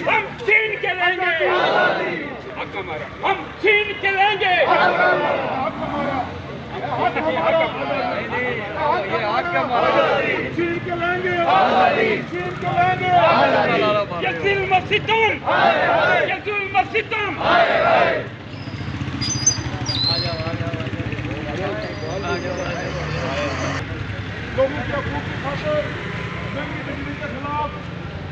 ہم چھین کے لیں گے، ہم چھین کے لیں گے، چھین کے لیں گے، چھین کے لیں گے، یہ ظلم و ستم، یہ ظلم و ستم۔ لوگوں کے حقوق کی خاطر مہنگی بجلی کے خلاف،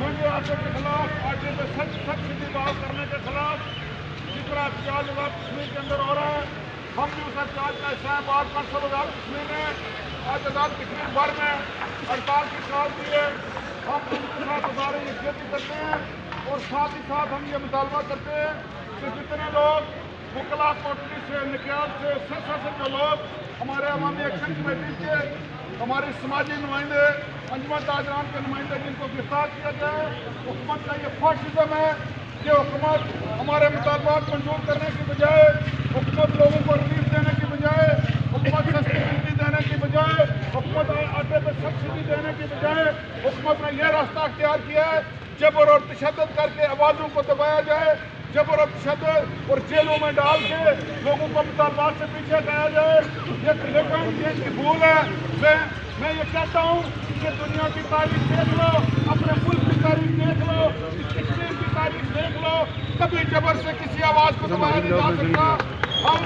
مہنگے آٹے کے خلاف، آٹے پہ سبسڈی بحال کرنے کے خلاف جس طرح احتجاج آزاد کشمیر کے اندر ہو رہا ہے، ہم بھی اس احتجاج کا حصہ ہیں۔ بار کونسل آزاد کشمیر نے آج آزاد کشمیر بھر میں ہڑتال کی کال کی ہے۔ ہم ان کے ساتھ ہزاریں یکجہتی کرتے ہیں اور ساتھ ہی ساتھ ہم یہ مطالبہ کرتے ہیں کہ جتنے لوگ وکلا کوٹلی سے، نکیال سے، سرسا سے جو لوگ ہمارے عوامی ایکشن کمیٹی کے ہمارے سماجی نمائندے، انجمن تاجران کے نمائندے جن کو گرفتار کیا گیا ہے، حکومت کا یہ فاشزم ہے کہ حکومت ہمارے مطالبات منظور کرنے کی بجائے، حکومت لوگوں کو ریلیف دینے کی بجائے، حکومت سستی بجلی دینے کی بجائے، حکومت آٹے پہ سبسڈی دینے کی بجائے، حکومت نے یہ راستہ اختیار کیا ہے جبر اور تشدد کر کے آوازوں کو دبایا جائے، جبر اور تشدد اور جیلوں میں ڈال کے لوگوں کو مطالبات سے پیچھے کرایا جائے۔ یہ کی بھول ہے۔ میں یہ کہتا ہوں کہ دنیا کی تاریخ دیکھ لو، اپنے ملک کی تاریخ دیکھ لو، کشمیر کی تاریخ دیکھ لو، کبھی جبر سے کسی آواز کو دبایا نہیں جا سکتا۔ ہم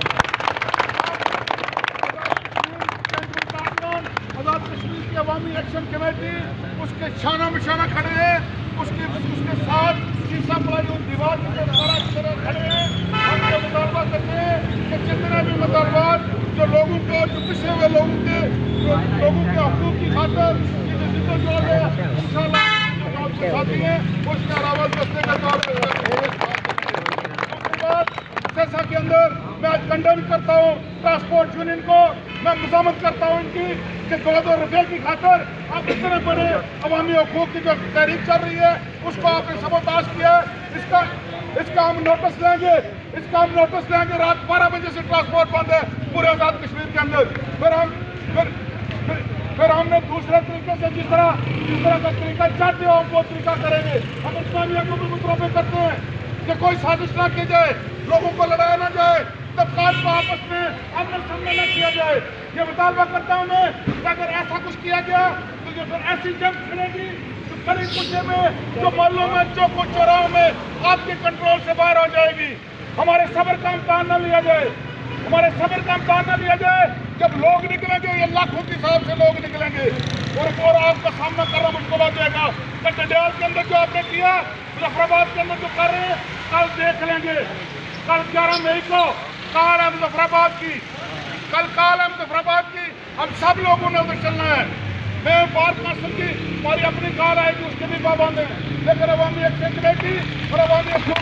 آزاد کشمیر کی عوامی ایکشن کمیٹی اس کے شانہ بشانہ کھڑے ہیں، اس کے ساتھ شیشہ پڑائی اور دیوار کی طرح کھڑے ہیں۔ ہم یہ مطالبہ کرتے ہیں کہ جتنے بھی مطالبات جو لوگوں کو، جو پچھڑے ہوئے لوگوں کے حقوق کی خاطر جو ہے انشاءاللہ کے ساتھی ہیں، اس کے علاوہ دستے کے طور پہ جیسا کے اندر میں آج کنڈیم کرتا ہوں ٹرانسپورٹ یونین کو، میں مزاحمت کرتا ہوں ان کی کہ 2 روپے کی خاطر آپ اتنے بڑے عوامی حقوق کی جو تحریک چل رہی ہے اس کو آپ نے سبوتاژ کیا ہے۔ اس کا ہم نوٹس لیں گے، رات 12 بجے سے ٹرانسپورٹ بند ہے پورے آزاد کشمیر کے اندر۔ پھر ہم نے دوسرے طریقے سے جس طرح کا طریقہ چاہتے ہو ہم وہ طریقہ کریں گے۔ ہم اسلامیہ کو بھی متروبے کرتے ہیں کہ کوئی سازش نہ کی جائے، لوگوں کو لڑایا نہ جائے، طبقات کو آپس میں آمنے سامنے نہ کیا جائے۔ یہ مطالبہ کرتا ہوں میں کہ اگر ایسا کچھ کیا گیا تو یہ پھر ایسی جنگ چھڑے گی جو گلی کوچے میں، جو محلوں میں، چوکوں چوراہوں میں آپ کے کنٹرول سے باہر ہو جائے گی۔ ہمارے صبر کا امتحان نہ لیا جائے، جب لوگ نکلیں گے یہ لاکھوں کی حساب سے لوگ نکلیں گے اور آپ کا سامنا کرنا مشکل ہو جائے گا۔ ڈڈیال کے اندر جو آپ نے کیا، مظفر آباد کے اندر جو کر رہے ہیں، کل دیکھ لیں گے۔ کل 11 مئی کو کال ہے مظفر آباد کی، ہم سب لوگوں نے ادھر چلنا ہے۔ میں بار کونسل کی ہماری اپنی کال آئے گی، اس کے بھی پابند ہیں، لیکن عوامی ایکشن کمیٹی اور عوامی حقوق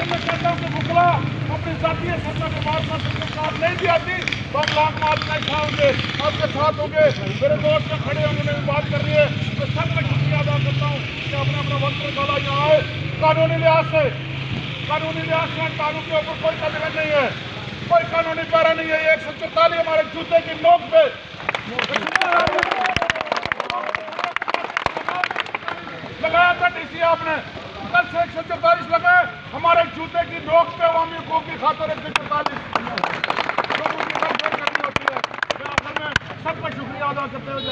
میں کہتا ہوں کہ بکلا اپنی ذاتی سطح کے بعد میں ساتھ نہیں بھی آتی تو ہم لاکھ مارچ کا حصہ ہوں گے، آپ کے ساتھ ہوں گے۔ میرے دوست میں کھڑے انہوں نے بات کر رہی ہے، میں سب کا شکریہ ادا کرتا ہوں کہ اپنا وقت نکالا یہاں آئے۔ قانونی لحاظ سے قانون کے اوپر کوئی تبدیلی نہیں ہے، کوئی قانونی پیرا نہیں ہے۔ 144 ہمارے جوتے کی نوک پہ لگایا تھا ڈی سی آپ نے، کل سے 144 لگائے ہمارے جوتے کی نوک پہ عوامی حقوق کی خاطر 144 لوگوں کی کرنی ہوتی ہے۔ میں سب کا شکریہ ادا کرتے ہوئے